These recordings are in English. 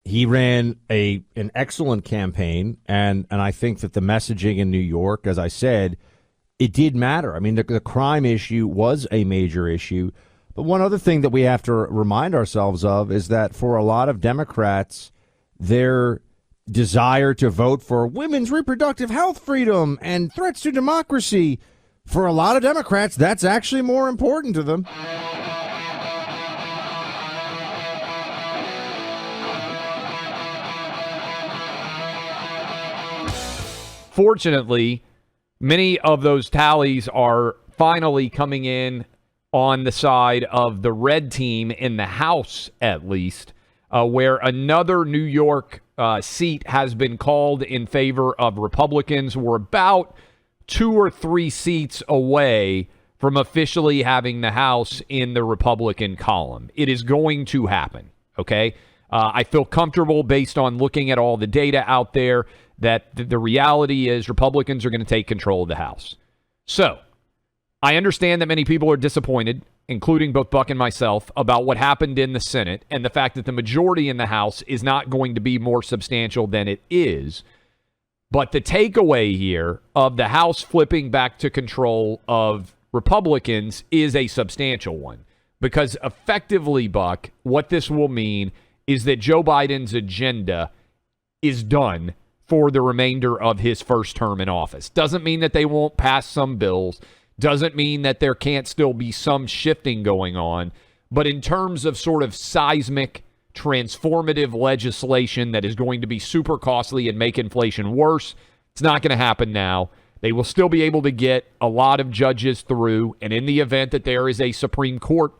He ran an excellent campaign, and I think that the messaging in New York, as I said, it did matter. I mean, the crime issue was a major issue. But one other thing that we have to remind ourselves of is that for a lot of Democrats, their desire to vote for women's reproductive health freedom and threats to democracy, for a lot of Democrats, that's actually more important to them. Fortunately, many of those tallies are finally coming in on the side of the red team in the House, at least, where another New York seat has been called in favor of Republicans. We're about 2 or 3 seats away from officially having the House in the Republican column. It is going to happen, okay? I feel comfortable based on looking at all the data out there that the reality is Republicans are going to take control of the House. So, I understand that many people are disappointed, including both Buck and myself, about what happened in the Senate and the fact that the majority in the House is not going to be more substantial than it is. But the takeaway here of the House flipping back to control of Republicans is a substantial one. Because effectively, Buck, what this will mean is that Joe Biden's agenda is done for the remainder of his first term in office. Doesn't mean that they won't pass some bills. Doesn't mean that there can't still be some shifting going on. But in terms of sort of seismic, transformative legislation that is going to be super costly and make inflation worse, it's not going to happen now. They will still be able to get a lot of judges through. And in the event that there is a Supreme Court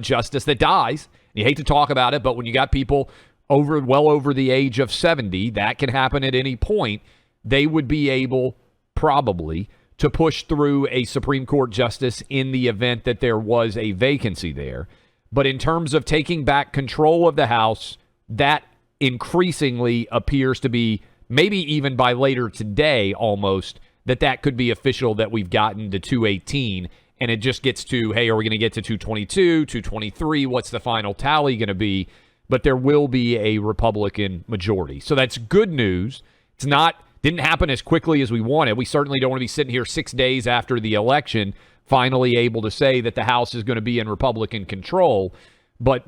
justice that dies, you hate to talk about it, but when you got people well over the age of 70, that can happen at any point. They would be able probably to push through a Supreme Court justice in the event that there was a vacancy there. But in terms of taking back control of the House, that increasingly appears to be, maybe even by later today almost, that could be official, that we've gotten to 218. And it just gets to, hey, are we going to get to 222, 223? What's the final tally going to be? But there will be a Republican majority. So that's good news. Didn't happen as quickly as we wanted. We certainly don't want to be sitting here 6 days after the election, finally able to say that the House is going to be in Republican control. But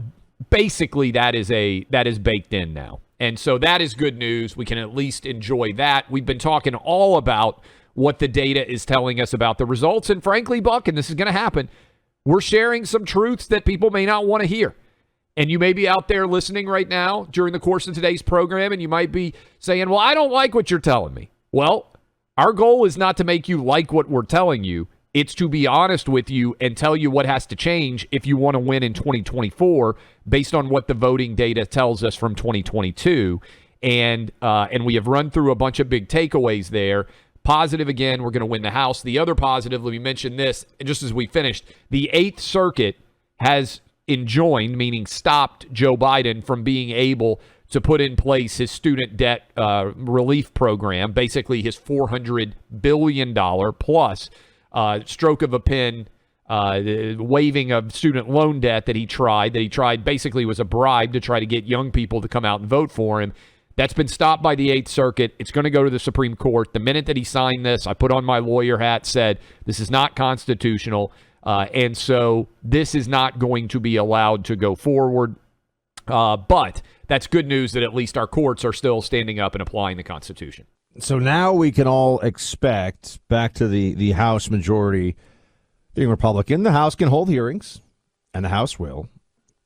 basically that is baked in now. And so that is good news. We can at least enjoy that. We've been talking all about what the data is telling us about the results. And frankly, Buck, and this is going to happen, we're sharing some truths that people may not want to hear. And you may be out there listening right now during the course of today's program, and you might be saying, well, I don't like what you're telling me. Well, our goal is not to make you like what we're telling you. It's to be honest with you and tell you what has to change if you want to win in 2024 based on what the voting data tells us from 2022. And we have run through a bunch of big takeaways there. Positive, again, we're going to win the House. The other positive, let me mention this, just as we finished, the 8th Circuit has enjoined, meaning stopped, Joe Biden from being able to put in place his student debt relief program, basically his $400 billion plus stroke of a pen waiving of student loan debt that he tried basically was a bribe to try to get young people to come out and vote for him. That's been stopped by the 8th Circuit. It's going to go to the Supreme Court. The minute that he signed this, I put on my lawyer hat, said this is not constitutional. And so this is not going to be allowed to go forward. But that's good news that at least our courts are still standing up and applying the Constitution. So now we can all expect, back to the House majority being Republican, the House can hold hearings, and the House will.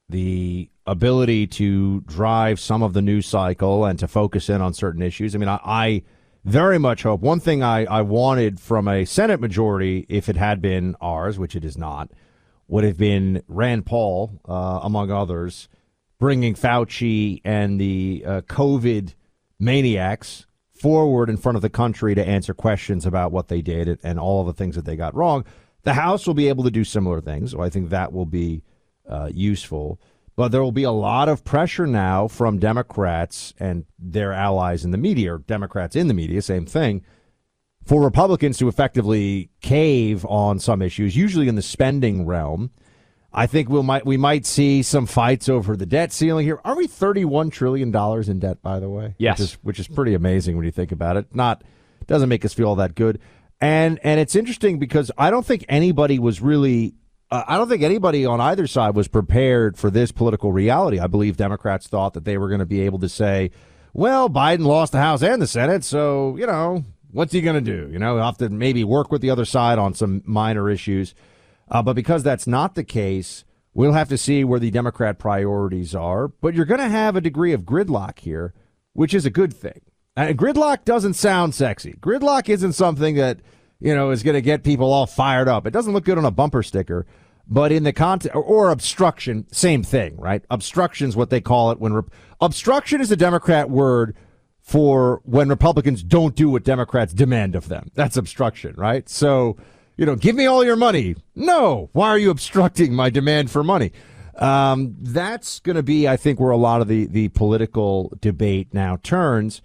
The ability to drive some of the news cycle and to focus in on certain issues. I mean, I very much hope. One thing I wanted from a Senate majority, if it had been ours, which it is not, would have been Rand Paul, among others, bringing Fauci and the COVID maniacs forward in front of the country to answer questions about what they did and all of the things that they got wrong. The House will be able to do similar things, so I think that will be useful. But there will be a lot of pressure now from Democrats and their allies in the media, or Democrats in the media, same thing, for Republicans to effectively cave on some issues, usually in the spending realm. I think we might see some fights over the debt ceiling here. Are we $31 trillion in debt, by the way? Yes. Which is pretty amazing when you think about it. Doesn't make us feel all that good. And it's interesting because I don't think anybody was really I don't think anybody on either side was prepared for this political reality. I believe Democrats thought that they were going to be able to say, well, Biden lost the House and the Senate, so, what's he going to do? He'll have to maybe work with the other side on some minor issues. But because that's not the case, we'll have to see where the Democrat priorities are. But you're going to have a degree of gridlock here, which is a good thing. And gridlock doesn't sound sexy. Gridlock isn't something that, is going to get people all fired up. It doesn't look good on a bumper sticker. But in the context, or obstruction, same thing, right? Obstruction is what they call it. Obstruction is a Democrat word for when Republicans don't do what Democrats demand of them. That's obstruction, right? So, give me all your money. No. Why are you obstructing my demand for money? That's going to be, I think, where a lot of the political debate now turns.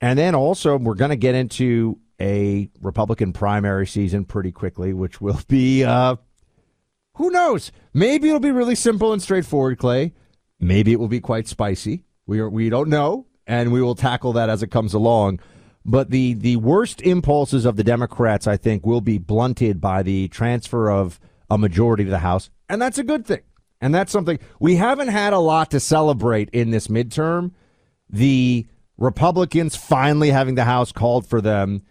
And then also we're going to get into a Republican primary season pretty quickly, which will be, who knows? Maybe it'll be really simple and straightforward, Clay. Maybe it will be quite spicy. We don't know, and we will tackle that as it comes along. But the worst impulses of the Democrats, I think, will be blunted by the transfer of a majority to the House, and that's a good thing. And that's something we haven't had a lot to celebrate in this midterm. The Republicans finally having the House called for them.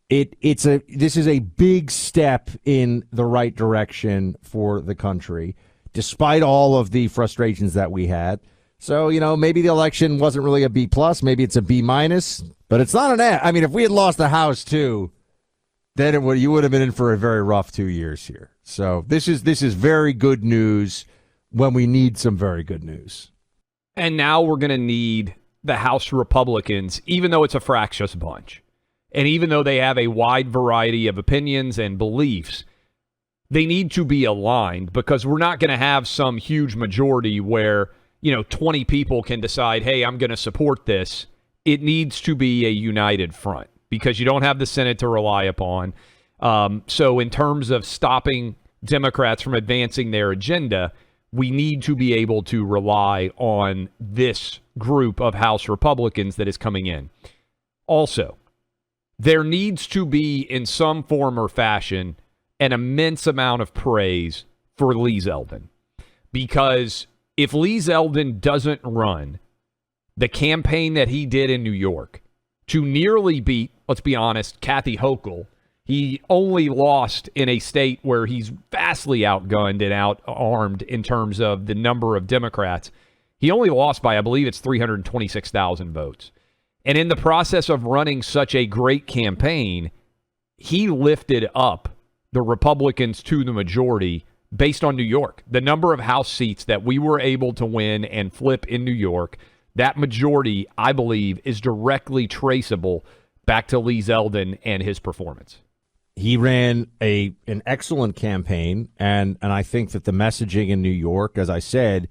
This is a big step in the right direction for the country, despite all of the frustrations that we had. So, maybe the election wasn't really a B plus, maybe it's a B minus, but it's not an A. I mean, if we had lost the House too, then you would have been in for a very rough 2 years here. So this is very good news when we need some very good news. And now we're going to need the House Republicans, even though it's a fractious bunch. And even though they have a wide variety of opinions and beliefs, they need to be aligned because we're not going to have some huge majority where, 20 people can decide, hey, I'm going to support this. It needs to be a united front because you don't have the Senate to rely upon. So in terms of stopping Democrats from advancing their agenda, we need to be able to rely on this group of House Republicans that is coming in. Also, there needs to be, in some form or fashion, an immense amount of praise for Lee Zeldin. Because if Lee Zeldin doesn't run the campaign that he did in New York to nearly beat, let's be honest, Kathy Hochul, he only lost in a state where he's vastly outgunned and outarmed in terms of the number of Democrats. He only lost by, I believe it's 326,000 votes. And in the process of running such a great campaign, he lifted up the Republicans to the majority based on New York. The number of House seats that we were able to win and flip in New York, that majority, I believe, is directly traceable back to Lee Zeldin and his performance. He ran an excellent campaign, and I think that the messaging in New York, as I said,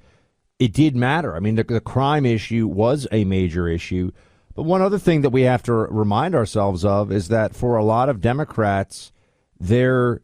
it did matter. I mean, the crime issue was a major issue. But one other thing that we have to remind ourselves of is that for a lot of Democrats, their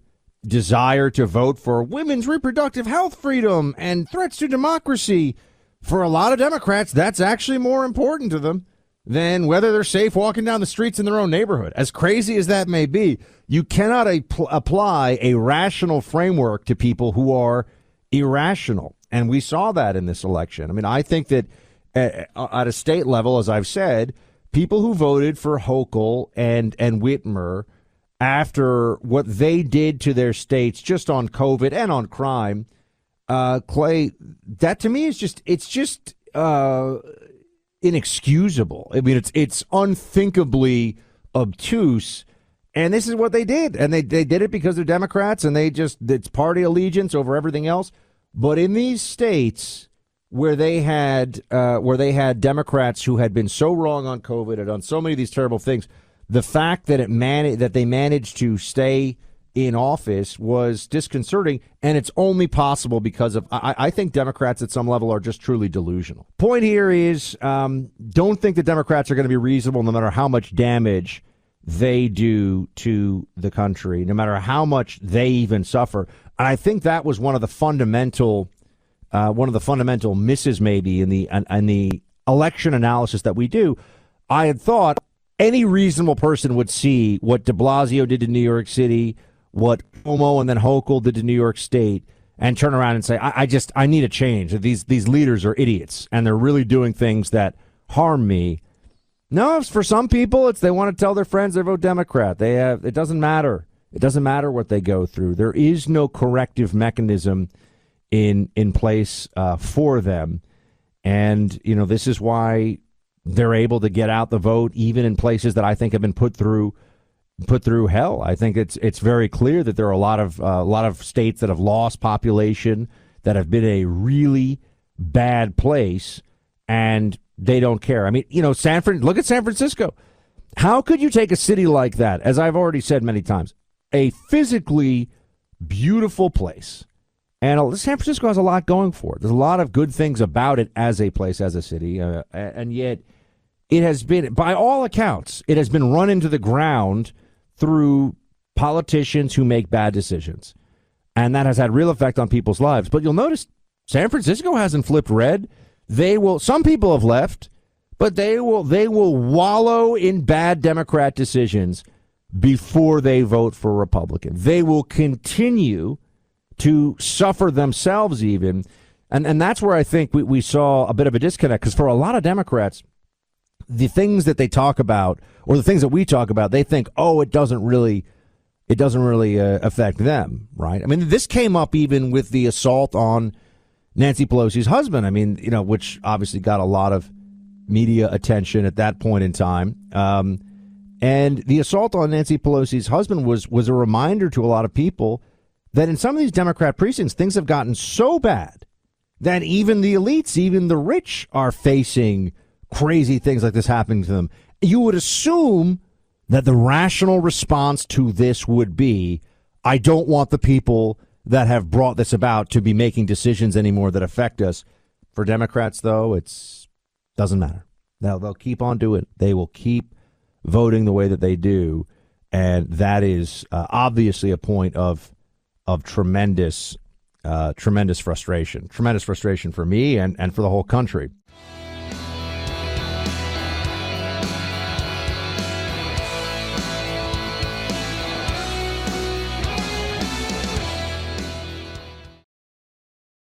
desire to vote for women's reproductive health freedom and threats to democracy, for a lot of Democrats, that's actually more important to them than whether they're safe walking down the streets in their own neighborhood. As crazy as that may be, you cannot apply a rational framework to people who are irrational. And we saw that in this election. I mean, I think that at a state level, as I've said, people who voted for Hochul and Whitmer after what they did to their states just on COVID and on crime, Clay, that to me is just inexcusable. I mean, it's unthinkably obtuse. And this is what they did. And they did it because they're Democrats and it's party allegiance over everything else. But in these states where they had Democrats who had been so wrong on COVID and done so many of these terrible things, the fact that they managed to stay in office was disconcerting, and it's only possible because of I think Democrats at some level are just truly delusional. Point here is don't think that Democrats are going to be reasonable no matter how much damage they do to the country, no matter how much they even suffer. And I think that was one of the fundamental misses maybe in the election analysis that we do. I had thought any reasonable person would see what de Blasio did to New York City, what Cuomo and then Hochul did to New York State, and turn around and say, I need a change. These leaders are idiots, and they're really doing things that harm me. No, for some people, it's they want to tell their friends they vote Democrat. It doesn't matter. It doesn't matter what they go through. There is no corrective mechanism in place for them. And, this is why they're able to get out the vote, even in places that I think have been put through hell. I think it's very clear that there are a lot of states that have lost population, that have been a really bad place, and they don't care. I mean, look at San Francisco. How could you take a city like that, as I've already said many times, a physically beautiful place, and San Francisco has a lot going for it. There's a lot of good things about it as a place, as a city, and yet it has been, by all accounts, it has been run into the ground through politicians who make bad decisions. And that has had real effect on people's lives. But you'll notice San Francisco hasn't flipped red. Some people have left, but they will wallow in bad Democrat decisions before they vote for Republican. They will continue to suffer themselves even. And that's where I think we saw a bit of a disconnect, because for a lot of Democrats, the things that they talk about, or the things that we talk about, they think, it doesn't really affect them, right? I mean, this came up even with the assault on Nancy Pelosi's husband. I mean, which obviously got a lot of media attention at that point in time. And the assault on Nancy Pelosi's husband was a reminder to a lot of people that in some of these Democrat precincts, things have gotten so bad that even the elites, even the rich, are facing crazy things like this happening to them. You would assume that the rational response to this would be, I don't want the people that have brought this about to be making decisions anymore that affect us. For Democrats, though, it doesn't matter. They'll keep on doing it. They will keep voting the way that they do. And that is obviously a point of tremendous frustration. Tremendous frustration for me and for the whole country.